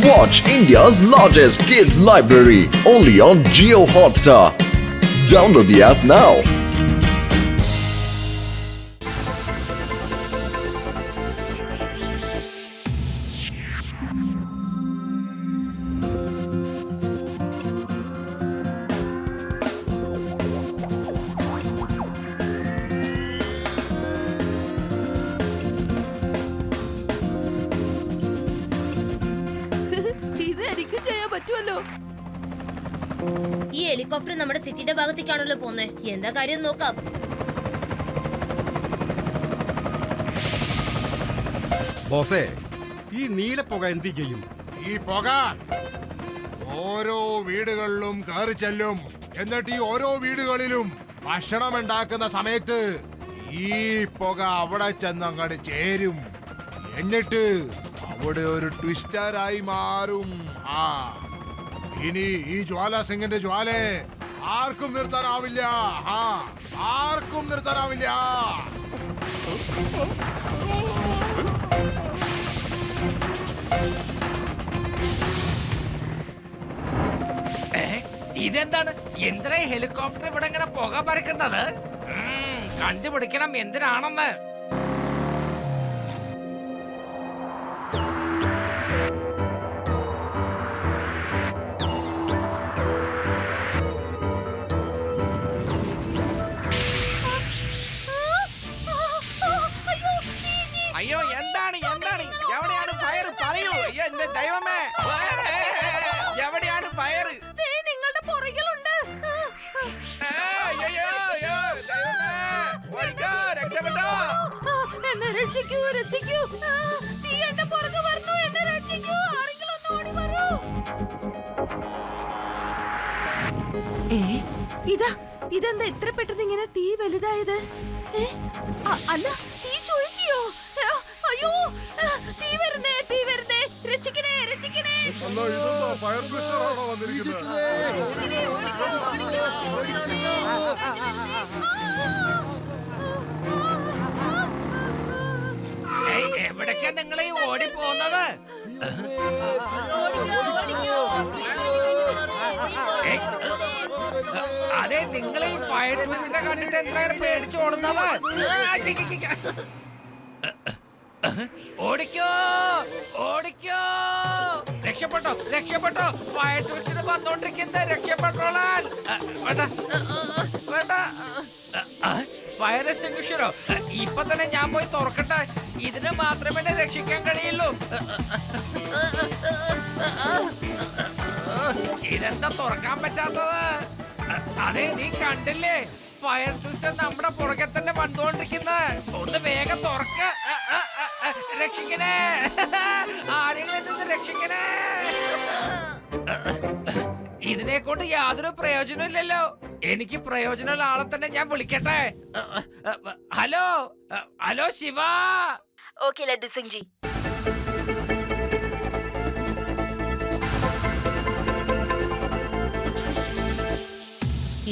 Watch India's largest kids library only on Jio Hotstar. Download the app now. ഈ helicopter നമ്മുടെ സിറ്റിയുടെ ഭാഗത്തേക്കാണല്ലോ പോന്നെ. എന്താ കാര്യം നോക്കാം. ബോസേ, ഈ നീലപ്പുക എന്ത് ചെയ്യും? ഈ പുക ഓരോ വീടുകളിലും കയറി ചെല്ലും. എന്നിട്ട് ഈ ഓരോ വീടുകളിലും ഭക്ഷണം ഉണ്ടാക്കുന്ന സമയത്ത് ഈ പുക അവിടെ ചെന്നങ്ങോട്ട് ചേരും. എന്നിട്ട് അവിടെ ഒരു ട്വിസ്റ്ററായി മാറും. ഇനി ഈ ജ്വാല സിംഗിന്റെ ജ്വാലയെ ആർക്കും നിർത്താനാവില്ല. ആർക്കും നിർത്താനാവില്ല. ഇതെന്താണ്? എന്തിനാ ഹെലികോപ്റ്റർ ഇവിടെ ഇങ്ങനെ പുക പറിക്കുന്നത്? കണ്ടുപിടിക്കണം എന്തിനാണെന്ന്. അയ്യോ, എന്താണ് എന്താണ്? എവിടെയാണ് ഫയർ? പറയൂ. അയ്യോ എന്റെ ദൈവമേ, എവിടെയാണ് ഫയർ? നിങ്ങളുടെ പുറകിലുണ്ട്. എന്നെ രക്ഷിക്കൂ, രക്ഷിക്കൂ. തീ എന്റെ പുറകെ വരുന്നു. എന്നെ രക്ഷിക്കൂ. ആരെങ്കിലും ഒന്ന് ഓടി വരൂ. ഇതെന്താ ഇത്ര പെട്ടെന്ന് ഇങ്ങനെ തീ വലുതായത്? അല്ല, തീ ചുഴറ്റിയോ? അയ്യോ, തീ വരുന്നേ, തീ വരുന്നേ. രക്ഷിക്കണേ, രക്ഷിക്കണേ. എവിടേക്കാ നിങ്ങൾ ഈ ഓടി പോകുന്നത്? അതെ, നിങ്ങൾ ഈ ഫയർ ട്വിസ്റ്റിനെ കണ്ടിട്ട് എന്തിനാണ് പേടിച്ചോടുന്നത്? ഓടിക്കോ, ഓടിക്കോ. രക്ഷപ്പെട്ടോ, രക്ഷപ്പെട്ടോ. ഫയർ ട്വിസ്റ്റിന് വന്നോണ്ടിരിക്കുന്നത്. രക്ഷപ്പെട്ടോളാൻ വേണ്ട, വേണ്ട. ഫയർ എക്സ്റ്റിംഗ്വിഷറോ? ഇപ്പൊ തന്നെ ഞാൻ പോയി തുറക്കട്ടെ. ഇതിന് മാത്രമേ എന്നെ രക്ഷിക്കാൻ കഴിയുള്ളൂ. ഇതെന്താ തുറക്കാൻ പറ്റാത്തത്? അതെ, നീ കണ്ടില്ലേ? ഫയർ ട്വിസ്റ്റർ നമ്മുടെ പുറകെ തന്നെ വന്നുകൊണ്ടിരിക്കുന്നത്. ഒന്ന് വേഗം തുറക്ക. രക്ഷിക്കണേ, ആരെങ്കിലും നിന്ന് രക്ഷിക്കണേ. ഇതിനെ കൊണ്ട് യാതൊരു പ്രയോജനം ഇല്ലല്ലോ. എനിക്ക് പ്രയോജനമുള്ള ആളെ തന്നെ ഞാൻ വിളിക്കട്ടെ. Hello, hello Shiva. Okay laddu Singh ji.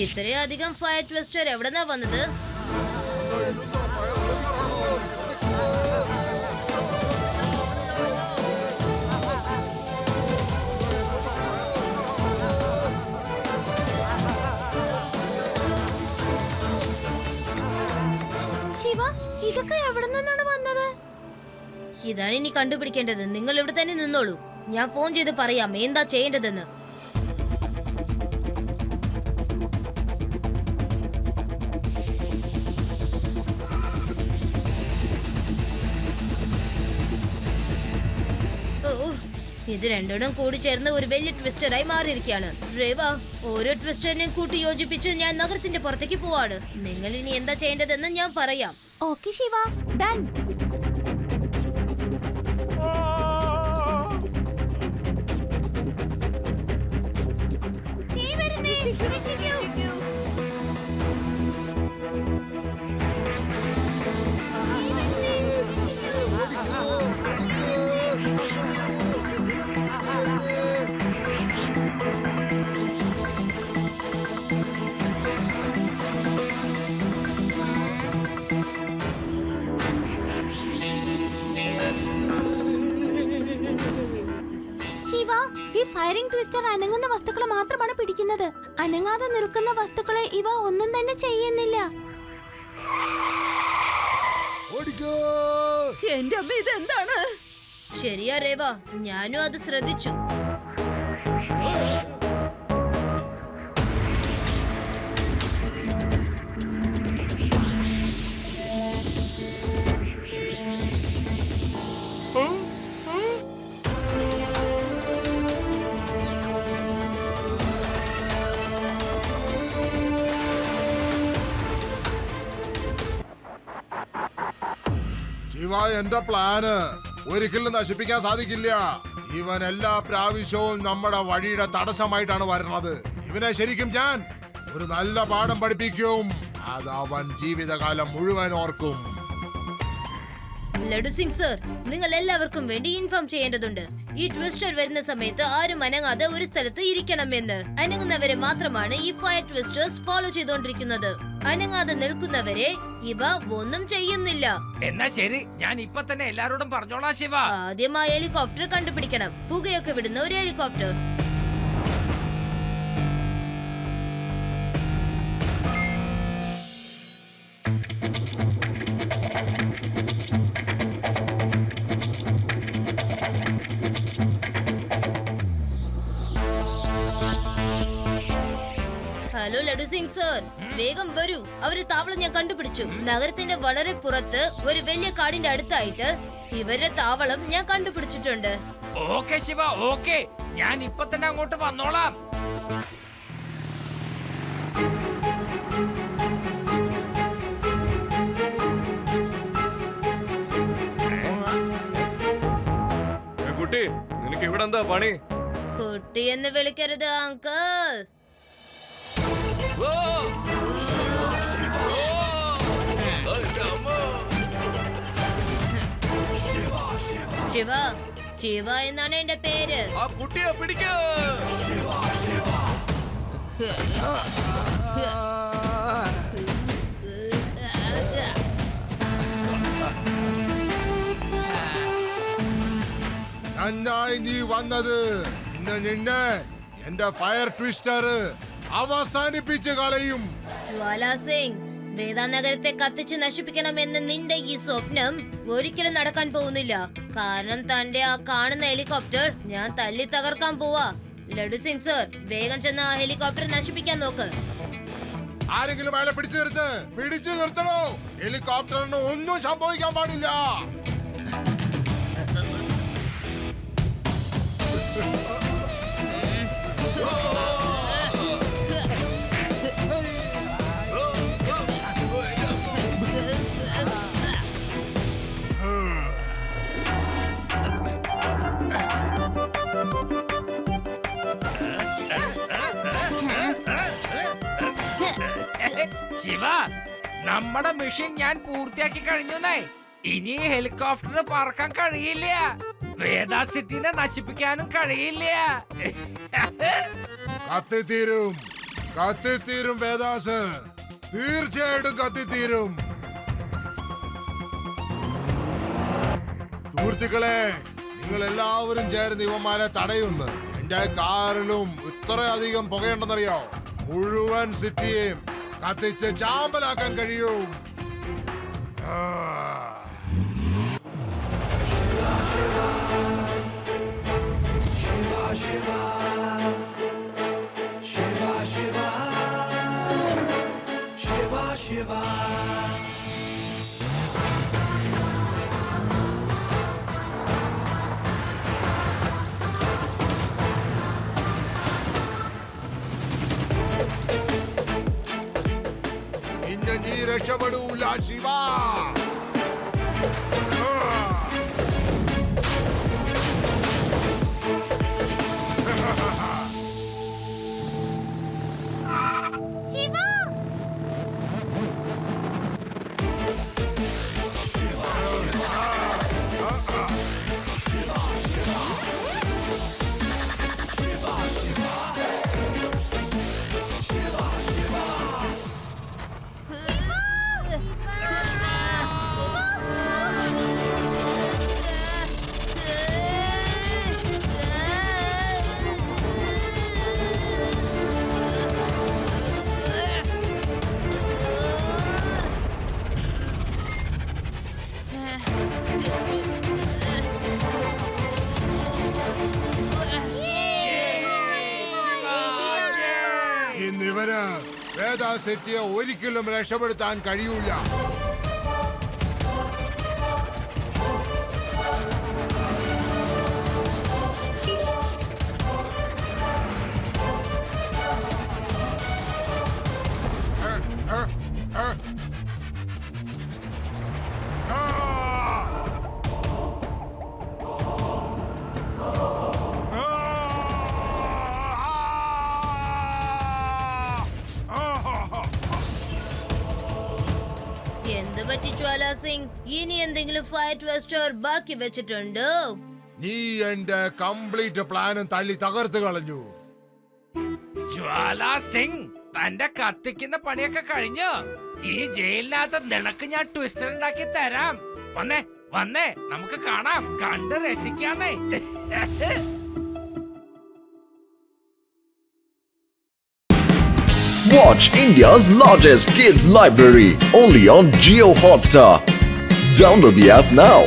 ഇത്രയധികം ഫയർ ട്വിസ്റ്റർ എവിടെന്നാ വന്നത്? ശിവ, ഇതൊക്കെ എവിടെ നിന്നാണ് വന്നത്? ഇതാണ് ഇനി കണ്ടുപിടിക്കേണ്ടത്. നിങ്ങൾ ഇവിടെ തന്നെ നിന്നോളൂ. ഞാൻ ഫോൺ ചെയ്ത് പറയാം എന്താ ചെയ്യേണ്ടതെന്ന്. ഇത് രണ്ടും കൂടി ചേർന്ന് ഒരു വലിയ ട്വിസ്റ്ററായി മാറിയിരിക്കുകയാണ്. രേവ, ഓരോ ട്വിസ്റ്ററിനെയും കൂട്ടി യോജിപ്പിച്ച് ഞാൻ നഗരത്തിന്റെ പുറത്തേക്ക് പോവാണ്. നിങ്ങൾ ഇനി എന്താ ചെയ്യേണ്ടതെന്ന് ഞാൻ പറയാം. Okay Shiva, done. ശിവ, ഈ ഫയറിംഗ് ട്വിസ്റ്റർ അനങ്ങുന്ന വസ്തുക്കളെ മാത്രമാണ് പിടിക്കുന്നത്. അനങ്ങാതെ നിൽക്കുന്ന വസ്തുക്കളെ ഇവ ഒന്നും തന്നെ ചെയ്യുന്നില്ല. എന്റെ അമ്മ ഇതെന്താണ്? ശരിയാ രേവ, ഞാനും അത് ശ്രദ്ധിച്ചു. ശിവ, എന്റെ പ്ലാന് ഒരിക്കലും നശിപ്പിക്കാൻ സാധിക്കില്ല. ഇവൻ എല്ലാ പ്രാവശ്യവും നമ്മുടെ വഴിയുടെ തടസ്സമായിട്ടാണ് വരുന്നത്. ഇവനെ ശരിക്കും ഞാൻ ഒരു നല്ല പാഠം പഠിപ്പിക്കും. അത് അവൻ ജീവിതകാലം മുഴുവൻ ഓർക്കും. ലഡു സിംഗ് സർ, നിങ്ങൾ എല്ലാവർക്കും വേണ്ടി ഇൻഫോം ചെയ്യേണ്ടതുണ്ട്. ഈ ട്വിസ്റ്റർ വരുന്ന സമയത്ത് ആരും അനങ്ങാതെ ഒരു സ്ഥലത്ത് ഇരിക്കണമെന്ന്. അനങ്ങുന്നവരെ മാത്രമാണ് ഈ ഫയർ ട്വിസ്റ്റേഴ്സ് ഫോളോ ചെയ്തുകൊണ്ടിരിക്കുന്നത്. അനങ്ങാതെ നിൽക്കുന്നവരെ ഇവ ഒന്നും ചെയ്യുന്നില്ല. എന്നാ ശരി, ഞാൻ ഇപ്പൊ തന്നെ എല്ലാരോടും പറഞ്ഞോളാം ശിവ. ആദ്യം ആ ഹെലികോപ്റ്റർ കണ്ടുപിടിക്കണം. പുകയൊക്കെ വിടുന്ന ഒരു helicopter. Hello laddu Singh sir, വേഗം വരൂ. അവര് താവളം ഞാൻ കണ്ടുപിടിച്ചു. നഗരത്തിന്റെ വളരെ പുറത്ത് ഒരു വലിയ കാടിന്റെ അടുത്തായിട്ട് ഇവരുടെ താവളം ഞാൻ കണ്ടുപിടിച്ചിട്ടുണ്ട്. ഓക്കെ ശിവ, ഓക്കെ, ഞാൻ ഇപ്പൊ തന്നെ അങ്ങോട്ട് വന്നോളാം. കുട്ടി, നിനക്ക് ഇവിടെ എന്താ പണി? കുട്ടി എന്ന് വിളിക്കരുത് അങ്കിൾ. ശിവ, ശിവ എന്നാണ് എന്റെ പേര്. ആ കുട്ടിയെ പിടിക്ക. നന്നായി നീ വന്നത്. ഇന്ന് നിന്നെ എന്റെ ഫയർ ട്വിസ്റ്റർ അവസാനിപ്പിച്ച് കളയും. ജ്വാലാ സിംഗ്, വേദാ നഗരത്തെ കത്തിച്ച് നശിപ്പിക്കണമെന്ന് നിന്റെ ഈ സ്വപ്നം ഒരിക്കലും നടക്കാൻ പോകുന്നില്ല. കാരണം തന്റെ ആ കാണുന്ന ഹെലികോപ്റ്റർ ഞാൻ തല്ലി തകർക്കാൻ പോവാ. ലഡു സിംഗ് സർ, വേഗം ചെന്ന് ആ ഹെലികോപ്റ്റർ നശിപ്പിക്കാൻ നോക്ക്. ആരെങ്കിലും അയാളെ പിടിച്ചു നിർത്തണോ? ഹെലികോപ്റ്ററിന് ഒന്നും സംഭവിക്കാൻ പാടില്ല. ശിവ, നമ്മുടെ മിഷൻ ഞാൻ പൂർത്തിയാക്കി കഴിഞ്ഞുന്നേ. ഇനി ഹെലികോപ്റ്ററിന് പറക്കാൻ കഴിയില്ല. വേദാ സിറ്റിനെ നശിപ്പിക്കാനും കഴിയില്ല. കത്തിത്തീരും വേദാസ്, തീർച്ചയായിട്ടും കത്തിത്തീരും. സുഹൃത്തുക്കളെ, നിങ്ങൾ എല്ലാവരും ചേർന്ന് ഇവന്മാരെ തടയുന്നു. എന്റെ കാറിലും ഇത്രയധികം പുകയുണ്ടെന്നറിയോ? മുഴുവൻ സിറ്റിയെയും കത്തിച്ച് ചാമ്പലാക്കാൻ കഴിയും. ഇന്ന് നീ രക്ഷപ്പെടൂല ശിവ. ഇവന് വേദാ സെറ്റിയെ ഒരിക്കലും രക്ഷപ്പെടുത്താൻ കഴിയൂല. എന്ത് പറ്റി ജ്വാല സിംഗ്? ഇനി എന്തെങ്കിലും ഫയർ ട്വിസ്റ്റർ ബാക്കി വെച്ചിട്ടുണ്ടോ? നീ എന്റെ കംപ്ലീറ്റ് പ്ലാനും തള്ളി തകർത്ത് കളഞ്ഞു. ജ്വാല സിംഗ്, തന്റെ കത്തിക്കുന്ന പണിയൊക്കെ കഴിഞ്ഞു. ഈ ജയിലിനകത്ത് നിനക്ക് ഞാൻ ട്വിസ്റ്റർ ഉണ്ടാക്കി തരാം. വന്നേ വന്നേ, നമുക്ക് കാണാം, കണ്ട് രസിക്കാന്നേ. Watch India's largest kids library only on Geo Hotstar. Download the app now.